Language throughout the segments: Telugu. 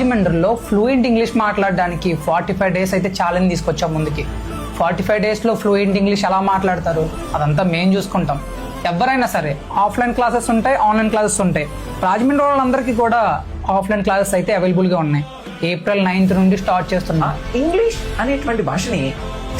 రాజమండ్రిలో ఫ్లూయెంట్ ఇంగ్లీష్ మాట్లాడడానికి 45 డేస్ అయితే ఛాలెంజ్ తీసుకొచ్చాం ముందుకి. 45 డేస్లో ఫ్లూయెంట్ ఇంగ్లీష్ ఎలా మాట్లాడతారు అదంతా మేము చూసుకుంటాం. ఎవరైనా సరే ఆఫ్లైన్ క్లాసెస్ ఉంటాయి, ఆన్లైన్ క్లాసెస్ ఉంటాయి. రాజమండ్రి వాళ్ళందరికీ కూడా ఆఫ్లైన్ క్లాసెస్ అయితే అవైలబుల్గా ఉన్నాయి. April 9th నుండి స్టార్ట్ చేస్తున్నా. ఇంగ్లీష్ అనేటువంటి భాషని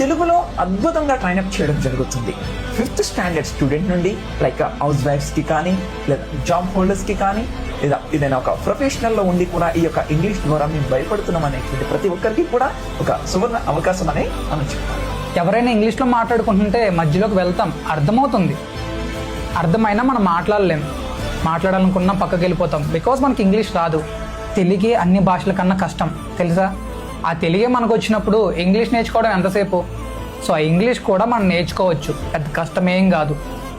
తెలుగులో అద్భుతంగా ట్రైనప్ చేయడం జరుగుతుంది. 5th స్టాండర్డ్ స్టూడెంట్ నుండి లైక్ హౌస్ వైఫ్స్కి కానీ, లేదా జాబ్ హోల్డర్స్కి కానీ, లేదా ఏదైనా ఒక ప్రొఫెషనల్లో ఉండి కూడా ఈ యొక్క ఇంగ్లీష్ ద్వారా మేము భయపడుతున్నాం అనేటువంటి ప్రతి ఒక్కరికి కూడా ఒక సువర్ణ అవకాశం అనే మనం చెప్తాం. ఎవరైనా ఇంగ్లీష్లో మాట్లాడుకుంటుంటే మధ్యలోకి వెళ్తాం, అర్థమవుతుంది. అర్థమైనా మనం మాట్లాడాలనుకున్నా పక్కకి వెళ్ళిపోతాం. బికాజ్ మనకి ఇంగ్లీష్ రాదు. తెలుగే అన్ని భాషల కన్నా కష్టం తెలుసా. ఆ తెలుగే మనకు వచ్చినప్పుడు ఇంగ్లీష్ నేర్చుకోవడం ఎంతసేపు. సో ఆ ఇంగ్లీష్ కూడా మనం నేర్చుకోవచ్చు, పెద్ద కష్టమేం కాదు.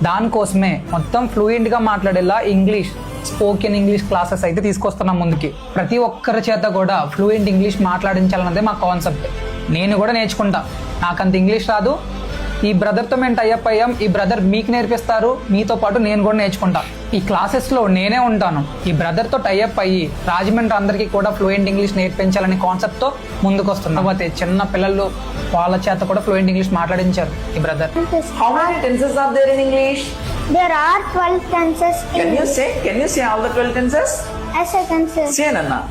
దానికోసమే మొత్తం ఫ్లూయెంట్గా మాట్లాడేలా ఇంగ్లీష్ స్పోకెన్ ఇంగ్లీష్ క్లాసెస్ అయితే తీసుకొస్తున్నాం ముందుకి. ప్రతి ఒక్కరి చేత కూడా ఫ్లూయెంట్ ఇంగ్లీష్ మాట్లాడించాలన్నదే మా కాన్సెప్ట్. నేను కూడా నేర్చుకుంటా, నాకంత ఇంగ్లీష్ రాదు. ఈ బ్రదర్తో మేము టైఅప్ అయ్యాం, ఈ బ్రదర్ మీకు నేర్పిస్తారు, మీతో పాటు నేను కూడా నేర్చుకుంటా. ఈ క్లాసెస్లో నేనే ఉంటాను. ఈ బ్రదర్తో టైఅప్ అయ్యి రాజమండ్రి అందరికీ కూడా ఫ్లూయెంట్ ఇంగ్లీష్ నేర్పించాలనే కాన్సెప్ట్తో ముందుకు వస్తున్నాం. అయితే చిన్న పిల్లలు వాళ్ళ చేత కూడా ఫ్లూయెంట్ ఇంగ్లీష్ మాట్లాడించారు ఈ brother. How many tenses are there in English? There are 12 tenses. Can you say all the 12 tenses? As I can say. Say Nanna.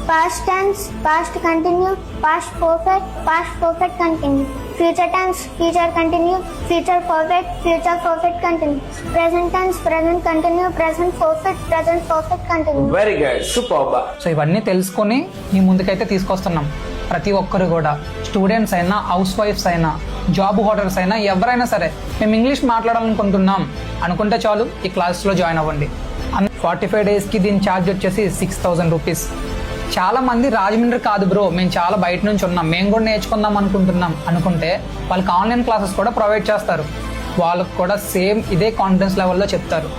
Past tense, past continue, past perfect continue. Future tense, future continue, future perfect continue. Present tense, present continue, present perfect continue. Very good, superb. So ఇవన్నీ తెలుసుకొని మీ ముందుకైతే తీసుకొస్తున్నాం. ప్రతి ఒక్కరు కూడా స్టూడెంట్స్ అయినా, హౌస్ వైఫ్స్ అయినా, జాబ్ హోల్డర్స్ అయినా, ఎవరైనా సరే మేము ఇంగ్లీష్ మాట్లాడాలనుకుంటున్నాం అనుకుంటే చాలు ఈ క్లాస్లో జాయిన్ అవ్వండి. 45 డేస్కి దీని ఛార్జ్ వచ్చేసి 6,000 రూపీస్. చాలా మంది రాజమండ్రి కాదు బ్రో, మేము చాలా బయట నుంచి ఉన్నాం, మేము కూడా నేర్చుకుందాం అనుకుంటున్నాం అనుకుంటే వాళ్ళకి ఆన్లైన్ క్లాసెస్ కూడా ప్రొవైడ్ చేస్తారు. వాళ్ళకు కూడా సేమ్ ఇదే కాన్ఫిడెన్స్ లెవెల్లో చెప్తారు.